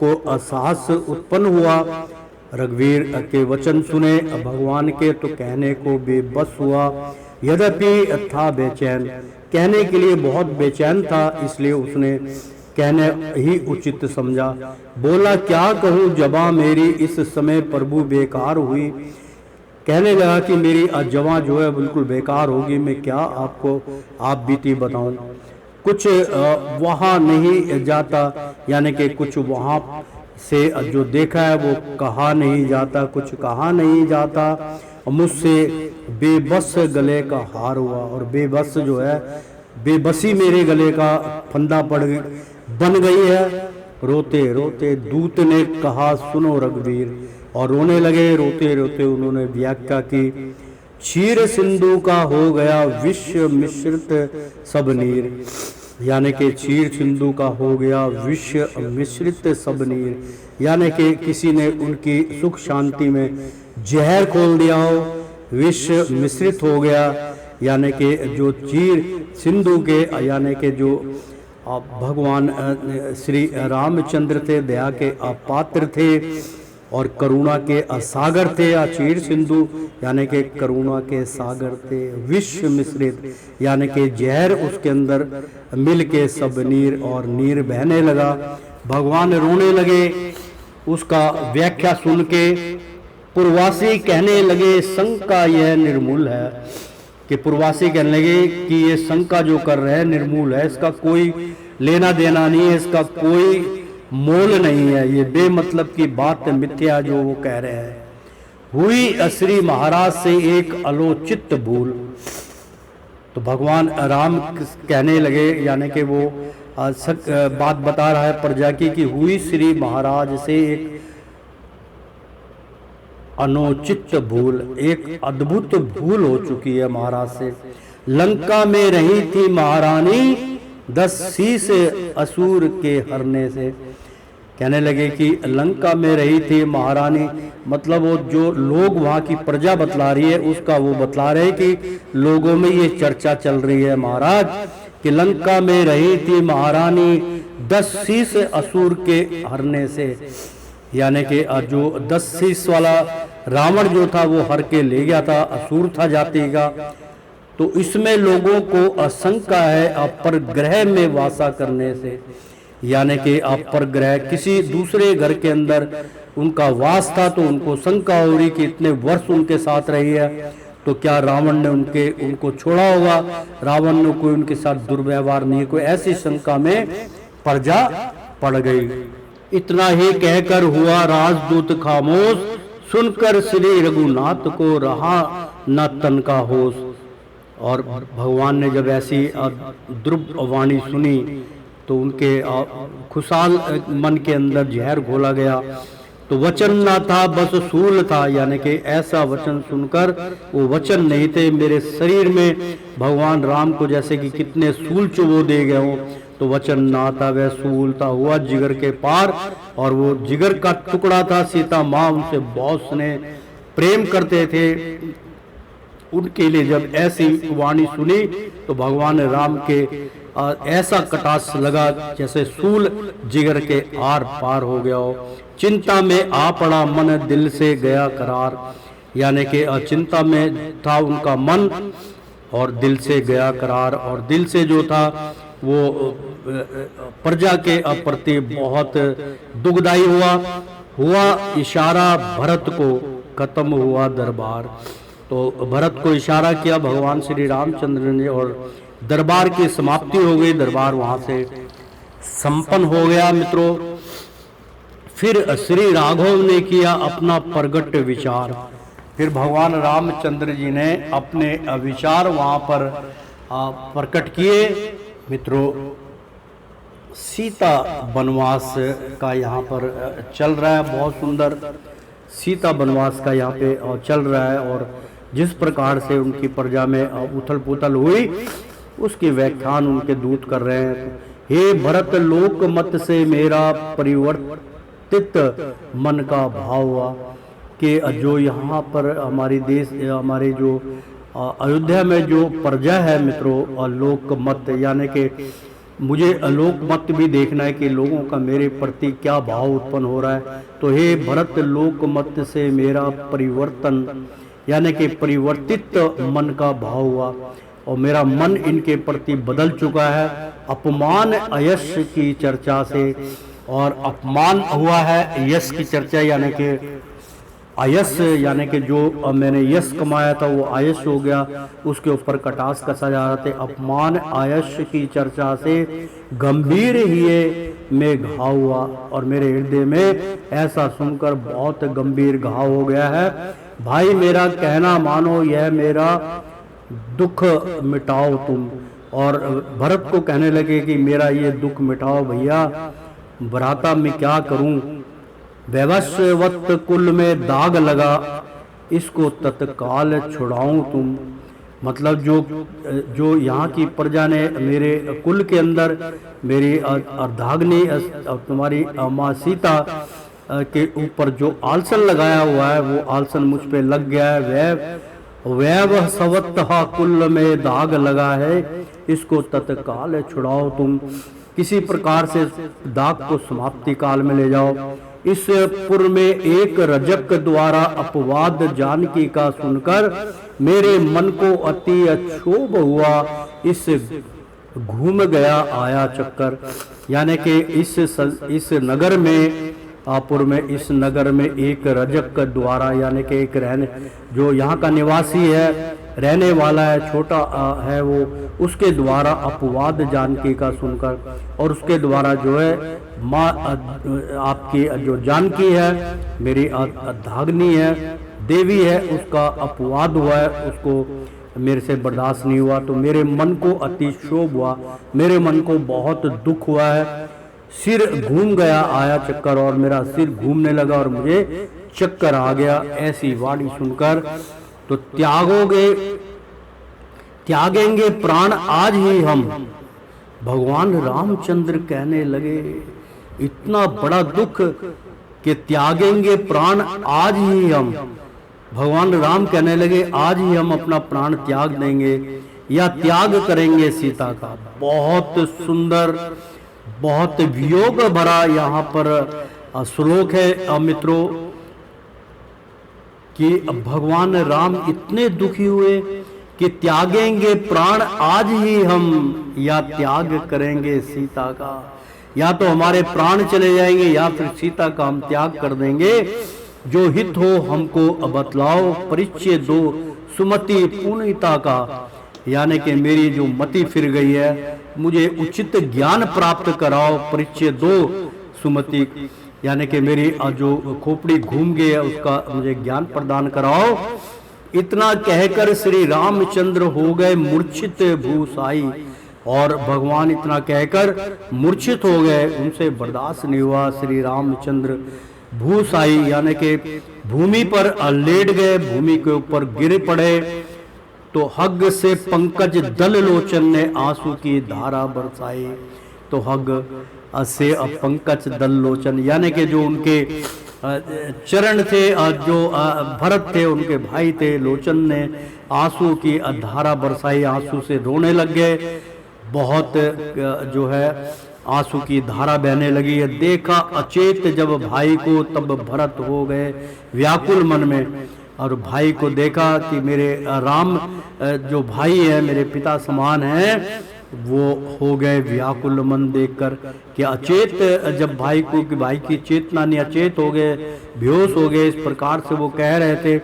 को साहस उत्पन्न हुआ, रघुवीर के वचन सुने भगवान के तो कहने को बेबस हुआ, यद्यपि था बेचैन, कहने के लिए बहुत बेचैन था, इसलिए उसने कहने ही उचित समझा। बोला क्या कहूँ जबा मेरी इस समय प्रभु बेकार हुई, कहने लगा कि मेरी जवा जो है बिल्कुल बेकार होगी, मैं क्या आपको आप बीती बताऊं। कुछ वहाँ नहीं जाता, यानी कि कुछ वहाँ से जो देखा है वो कहा नहीं जाता, कुछ कहा नहीं जाता, मुझसे बेबस गले का हार हुआ। और बेबस जो है, बेबसी मेरे गले का फंदा बन गई है। रोते रोते दूत ने कहा सुनो रघुवीर, और रोने लगे। रोते रोते उन्होंने व्याख्या की, क्षीर सिंधु का हो गया विश्व मिश्रित सब नीर, यानी कि क्षीर सिंधु का हो गया विश्व मिश्रित सब नीर, यानी कि किसी ने उनकी सुख शांति में जहर खोल दिया हो, विश्व मिश्रित हो गया। यानी कि जो क्षीर सिंधु के यानी कि जो भगवान श्री रामचंद्र थे, दया के पात्र थे और करुणा के सागर थे, या क्षीर सिंधु यानी कि करुणा के सागर थे। विश्व मिश्रित यानी कि जहर उसके अंदर मिल के सब नीर, और नीर बहने लगा। भगवान रोने लगे उसका व्याख्या सुन के। पूर्वासी कहने लगे शंका यह निर्मूल है, कि पूर्वासी कहने लगे कि ये शंका जो कर रहे हैं निर्मूल है, इसका कोई लेना देना नहीं है, इसका कोई मोल नहीं है, ये बेमतलब की बात मिथ्या जो वो कह रहे हैं। हुई श्री महाराज से एक आलोचित भूल, तो भगवान राम कहने लगे, यानी कि वो बात बता रहा है प्रजा की हुई श्री महाराज से एक अनुचित भूल, एक अद्भुत भूल हो चुकी है महाराज से। लंका में रही थी महारानी 10 शीश असुर के हरने से। कहने लगे कि लंका में रही थी महारानी, मतलब वो जो लोग वहाँ की प्रजा बतला रही है उसका वो बतला रहे कि लोगों में ये चर्चा चल रही है महाराज कि लंका में रही थी महारानी 10 शीश असुर के हरने से, यानी कि जो 10 शीश वाला रावण जो था वो हर के ले गया था, असुर था जाति का। तो इसमें लोगों को आशंका है अपरग्रह में वासा करने से, यानी कि अपरग्रह किसी दूसरे घर के अंदर उनका वास था, तो उनको शंका हो रही कि इतने वर्ष उनके साथ रही है, तो क्या रावण ने उनको छोड़ा होगा, रावण ने कोई उनके साथ दुर्व्यवहार नहीं, कोई ऐसी शंका में प्रजा पड़ गई। इतना ही कहकर हुआ राजदूत खामोश, सुनकर श्री रघुनाथ को रहा न तन का होश। और भगवान ने जब ऐसी द्रुव वाणी सुनी तो उनके खुशहाल मन के अंदर जहर घोला गया। तो वचन ना था बस सूल था, यानी कि ऐसा वचन सुनकर वो वचन नहीं थे, मेरे शरीर में भगवान राम को जैसे कि कितने सूल चुबो दे गए हों, तो वचन ना था वह सूल था, हुआ जिगर के पार, और वो जिगर का टुकड़ा था। सीता माँ उनसे बहुत स्नेह प्रेम करते थे, उनके लिए जब ऐसी वाणी सुनी तो भगवान राम के ऐसा कटाक्ष लगा जैसे सूल जिगर के आर पार हो गया हो। चिंता में आ पड़ा मन दिल से गया करार, यानी कि चिंता में था उनका मन और दिल से गया करार। और दिल से जो था वो प्रजा के प्रति बहुत दुखदायी हुआ इशारा भरत को, खत्म हुआ दरबार। तो भरत को इशारा किया भगवान श्री रामचंद्र ने और दरबार की समाप्ति हो गई, दरबार वहां से संपन्न हो गया। मित्रों, फिर श्री राघव ने किया अपना प्रगट विचार, फिर भगवान रामचंद्र जी ने अपने विचार वहाँ पर प्रकट किए। मित्रों, सीता वनवास का यहाँ पर चल रहा है, बहुत सुंदर सीता वनवास का यहाँ पे चल रहा है, और जिस प्रकार से उनकी प्रजा में उथल पुथल हुई उसकी व्याख्यान उनके दूत कर रहे हैं। हे भरत, लोक मत से मेरा परिवर्तित मन का भाव हुआ कि जो यहाँ पर हमारे जो अयोध्या में जो प्रजा है मित्रों, लोक मत यानी कि मुझे लोक मत भी देखना है कि लोगों का मेरे प्रति क्या भाव उत्पन्न हो रहा है। तो हे भरत, लोक मत से मेरा परिवर्तन यानी कि परिवर्तित मन का भाव हुआ और मेरा मन इनके प्रति बदल चुका है। अपमान यश की चर्चा से, और अपमान हुआ है यश की चर्चा यानी कि आयस यानी कि जो मैंने यश कमाया था वो आयस हो गया, उसके ऊपर कटास कसा जा रहा था। अपमान आयस की चर्चा से गंभीर ही में घाव हुआ, और मेरे हृदय में ऐसा सुनकर बहुत गंभीर घाव हो गया है। भाई मेरा कहना मानो, यह मेरा दुख मिटाओ तुम। और भरत को कहने लगे कि मेरा ये दुख मिटाओ भैया, भ्राता मैं क्या करूं, वैवस्वत कुल में दाग लगा, इसको तत्काल छुड़ाऊं तुम। मतलब जो यहाँ की प्रजा ने मेरे कुल के अंदर मेरी अर्धाग्नि तुम्हारी माँ सीता के ऊपर जो आलसन लगाया हुआ है वो आलसन मुझ पे लग गया है। वैवस्वत कुल में दाग लगा है, इसको तत्काल छुड़ाओ तुम। किसी प्रकार से दाग को समाप्ति काल में ले जाओ। इस पुर में एक रजक द्वारा अपवाद जानकी का सुनकर मेरे मन को अति क्षोभ हुआ, इस घूम गया आया चक्कर। यानी कि इस नगर में पुर में इस नगर में एक रजक द्वारा यानी कि एक रहने जो यहाँ का निवासी है, रहने वाला है, छोटा है वो, उसके द्वारा अपवाद जानकी का सुनकर, और उसके द्वारा जो है माँ आपकी जो जानकी है मेरी अर्धाग्नि है, देवी है, उसका अपवाद हुआ है, उसको मेरे से बर्दाश्त नहीं हुआ। तो मेरे मन को अति क्षोभ हुआ, मेरे मन को बहुत दुख हुआ है। सिर घूम गया आया चक्कर, और मेरा सिर घूमने लगा और मुझे चक्कर आ गया। ऐसी वाणी सुनकर तो त्यागेंगे प्राण आज ही हम। भगवान रामचंद्र कहने लगे इतना बड़ा दुख कि त्यागेंगे प्राण आज ही हम। भगवान राम कहने लगे आज ही हम अपना प्राण त्याग देंगे या त्याग करेंगे सीता का। बहुत सुंदर, बहुत वियोग भरा यहाँ पर श्लोक है मित्रों, कि भगवान राम इतने दुखी हुए कि त्यागेंगे प्राण आज ही हम या त्याग करेंगे सीता का। या तो हमारे प्राण चले जाएंगे या फिर सीता का हम त्याग कर देंगे। जो हित हो हमको बतलाओ, परिचय दो सुमति पूर्णिता का। यानी कि मेरी जो मति फिर गई है, मुझे उचित ज्ञान प्राप्त कराओ, परिचय दो सुमति, यानी कि मेरी जो खोपड़ी घूम गई है उसका मुझे ज्ञान प्रदान कराओ। इतना कहकर श्री रामचंद्र हो गए मूर्छित भूसाई, और भगवान इतना कहकर मूर्छित हो गए, उनसे बर्दाश्त नहीं हुआ। श्री रामचंद्र भूसाई यानी कि भूमि पर लेट गए, भूमि के ऊपर गिर पड़े। तो हग से पंकज दल लोचन ने आंसू की धारा बरसाई। तो हग से पंकज दल लोचन यानी कि जो उनके चरण थे, जो भरत थे उनके भाई थे, लोचन ने आंसू की धारा बरसाई, आंसू से रोने लग गए। बहुत जो है आंसू की धारा बहने लगी है। देखा अचेत जब भाई को, तब भरत हो गए व्याकुल मन में। और भाई को देखा कि मेरे राम जो भाई है मेरे पिता समान है, वो हो गए व्याकुल मन देखकर कि अचेत जब भाई को, कि भाई की चेतना नहीं, अचेत हो गए, बेहोश हो गए। इस प्रकार से वो कह रहे थे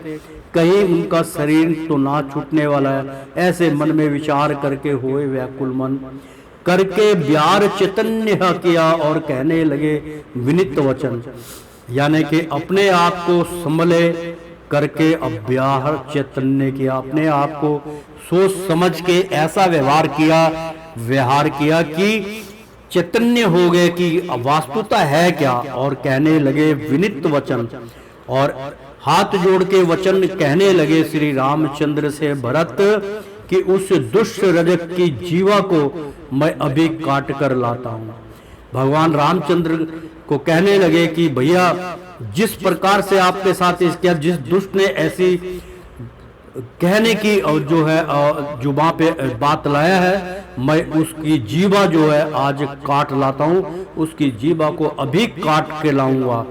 कहीं उनका शरीर तो ना छूटने वाला है। ऐसे मन में विचार करके हुए व्याकुल मन करके ब्यार चैतन्य किया और कहने लगे विनित वचन, यानी कि अपने आप को संभले करके अव्याहर चैतन्य किया, अपने आप को सोच समझ के ऐसा व्यवहार किया कि चैतन्य हो गए कि वास्तुता है क्या, और कहने लगे विनित वचन, और हाथ जोड़ के वचन कहने लगे श्री रामचंद्र से भरत कि उस दुष्ट रजक की जीवा को मैं अभी काट कर लाता हूं। भगवान रामचंद्र को कहने लगे कि भैया जिस प्रकार से आपके साथ किया, जिस दुष्ट ने ऐसी कहने की जो है जुबान पे बात लाया है, मैं उसकी जीवा जो है आज काट लाता हूं, उसकी जीवा को अभी काट के लाऊंगा।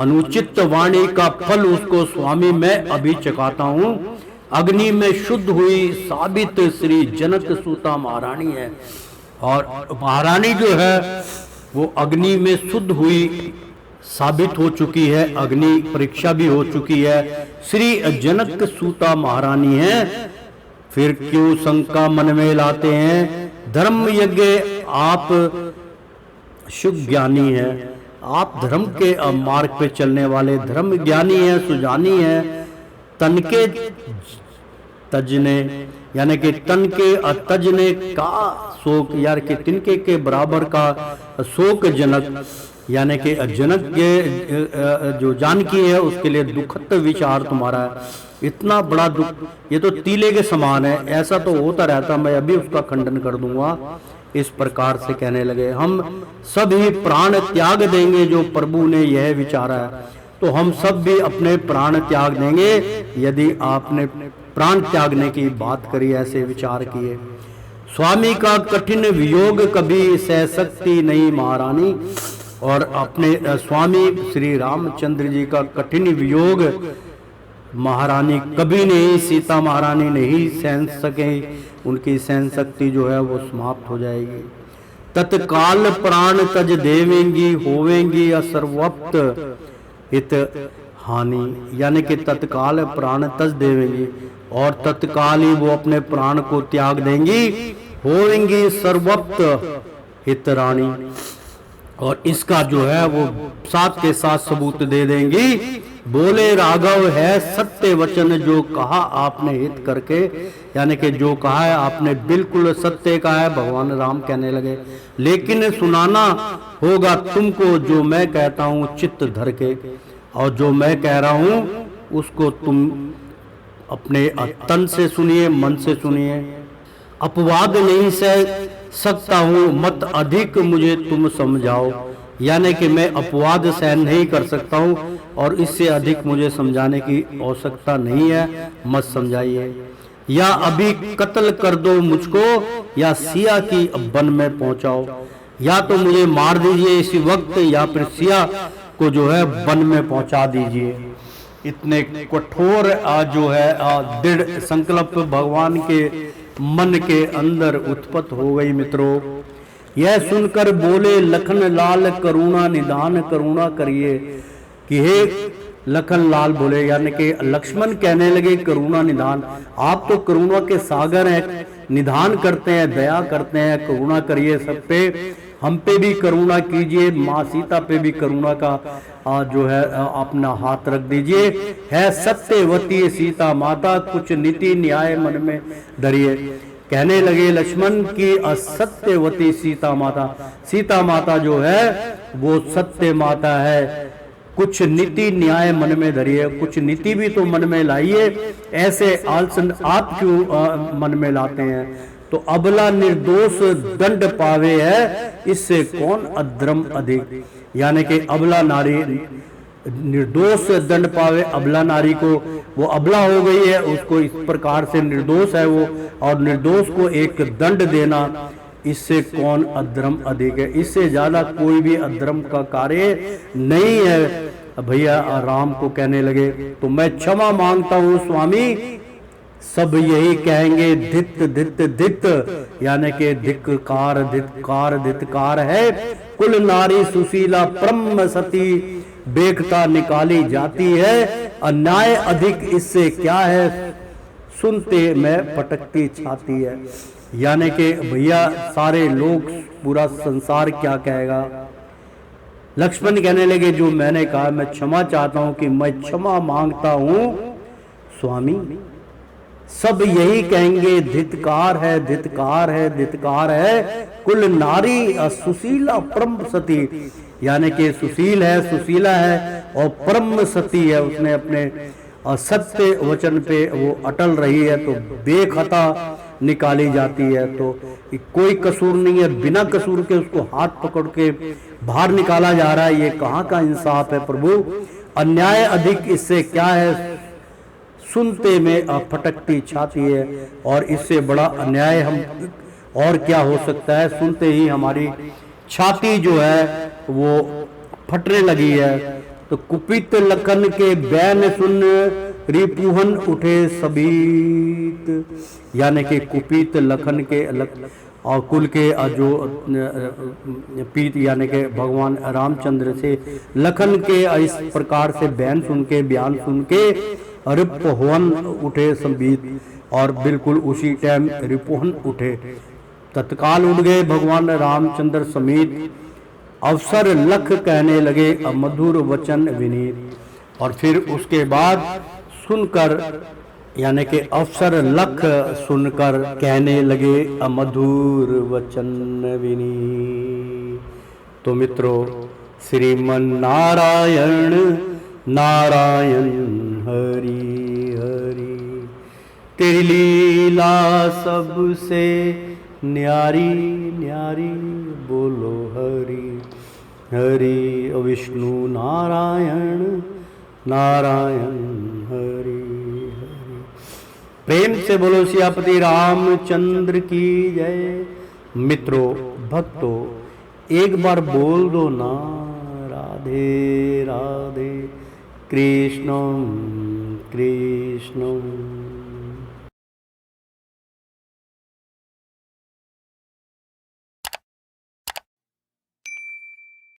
अनुचित वाणी का फल उसको स्वामी मैं अभी चखाता हूं। अग्नि में शुद्ध हुई साबित श्री जनक सूता महारानी है, और महारानी जो है वो अग्नि में शुद्ध हुई साबित हो चुकी है, अग्नि परीक्षा भी हो चुकी है, श्री जनक सूता महारानी है। फिर क्यों शंका मन में लाते हैं? धर्म यज्ञ आप शुभ ज्ञानी है, आप धर्म के मार्ग पे चलने वाले धर्म ज्ञानी है, सुजानी है। तन के तजने यानी कि तन के तजने का शोक, यार कि तिनके के बराबर का शोक जनक, यानी कि जनक के जो जानकी है उसके लिए दुखद विचार तुम्हारा है। इतना बड़ा दुख, ये तो तीले के समान है, ऐसा तो होता रहता, मैं अभी उसका खंडन कर दूंगा। इस प्रकार से कहने लगे हम सब ही प्राण त्याग देंगे, जो प्रभु ने यह विचारा है तो हम सब भी अपने प्राण त्याग देंगे। यदि आपने प्राण त्यागने की बात करी, ऐसे विचार किए। स्वामी का कठिन वियोग कभी सह सकती नहीं महारानी, और अपने स्वामी श्री रामचंद्र जी का कठिन वियोग महारानी कभी नहीं, सीता महारानी नहीं सहन सके, उनकी सहन शक्ति जो है वो समाप्त हो जाएगी। तत्काल प्राण तज देवेंगी, होवेंगी असर्वप्त हित हानि, यानी कि तत्काल प्राण तज देवेंगी और तत्काल ही वो अपने प्राण को त्याग देंगी, होवेंगी सर्वप्त हित रानी। और इसका जो है वो साथ के साथ सबूत दे देंगी। बोले राघव है सत्य वचन, जो कहा आपने हित करके, यानी कि जो कहा है आपने बिल्कुल सत्य कहा है। भगवान राम कहने लगे लेकिन सुनाना होगा तुमको, जो मैं कहता हूँ चित्त धर के, और जो मैं कह रहा हूँ उसको तुम अपने तन से सुनिए, मन से सुनिए। अपवाद नहीं सह सकता हूँ, मत अधिक मुझे तुम समझाओ, यानी कि मैं अपवाद सहन नहीं कर सकता हूँ और इससे अधिक मुझे समझाने की आवश्यकता नहीं है, मत समझाइए। या अभी कत्ल कर दो मुझको, या सिया की वन में पहुंचाओ, या तो मुझे मार दीजिए इसी वक्त, या फिर सिया को जो है वन में पहुंचा दीजिए। इतने कठोर जो है दृढ़ संकल्प भगवान के मन के अंदर उत्पत्त हो गई। मित्रों, यह सुनकर बोले लखन लाल करुणा निदान करुणा करिए, कि हे लखन लाल बोले, यानी कि लक्ष्मण कहने लगे करुणा निदान, आप तो करुणा के सागर हैं, निदान करते हैं, दया करते हैं, करुणा करिए सब पे, हम पे भी करुणा कीजिए, माँ सीता पे भी करुणा का जो है अपना हाथ रख दीजिए। है सत्यवती सीता माता, कुछ नीति न्याय मन में धरिए। कहने लगे लक्ष्मण की असत्यवती सीता माता, सीता माता जो है वो सत्य माता है, कुछ नीति न्याय मन में धरिए, कुछ नीति भी तो मन में लाइए, ऐसे आलसन आप क्यों मन में लाते हैं। तो अबला निर्दोष दंड पावे है, इससे कौन अधर्म अधिक, यानी कि अबला नारी निर्दोष दंड पावे, अबला नारी को, वो अबला हो गई है, उसको इस प्रकार से निर्दोष है वो, और निर्दोष को एक दंड देना, इससे कौन अधर्म अधिक है। इससे ज्यादा कोई भी अधर्म का कार्य नहीं है। भैया राम को कहने लगे तो मैं क्षमा मांगता हूँ स्वामी, सब यही कहेंगे धित धित धित, यानी कि धिक्कार धिक्कार धिक्कार है। कुल नारी सुशीला ब्रह्म सती, बेखता निकाली जाती है, अन्याय अधिक इससे क्या है, सुनते में पटकती छाती है। यानी कि भैया सारे लोग, पूरा संसार क्या कहेगा, लक्ष्मण कहने लगे जो मैंने कहा मैं क्षमा चाहता हूं कि मैं क्षमा मांगता हूं स्वामी। सब यही कहेंगे धिक्कार है, धिक्कार है, धिक्कार है। कुल नारी सुशीला परम सती, यानी कि सुशील है, सुशीला है और परम सती है। उसने अपने सत्य वचन पे वो अटल रही है तो बेखता निकाली जाती है। तो कोई कसूर नहीं है, बिना कसूर के उसको हाथ पकड़ के बाहर निकाला जा रहा है। ये कहाँ का इंसाफ है प्रभु? अन्याय अधिक इससे क्या है? सुनते में फटकती छाती है, और इससे बड़ा अन्याय हम और क्या हो सकता है? सुनते ही हमारी छाती जो है वो फटने लगी है। तो कुपित लखन के बैन सुन रिपुहन उठे सबीत, यानी कि कुपित लखन के और कुल के जो पीत यानी कि भगवान रामचंद्र से लखन के इस प्रकार से बैन सुन के, बयान सुन के रिपुहन उठे संबीत, और बिल्कुल उसी टाइम रिपुहन उठे, तत्काल उठ गए भगवान रामचंद्र समेत। अवसर लख कहने लगे मधुर वचन विनीत। और फिर उसके बाद सुनकर यानी कि अवसर लख सुनकर कहने लगे मधुर वचन विनीत। तो मित्रों, श्रीमन नारायण नारायण हरि हरि, तेरी लीला सबसे न्यारी न्यारी, बोलो हरि हरि। विष्णु नारायण नारायण हरि हरि। प्रेम से बोलो सियापति रामचंद्र की जय। मित्रों, भक्तों, एक बार बोल दो ना राधे राधे, कृष्णम कृष्णम।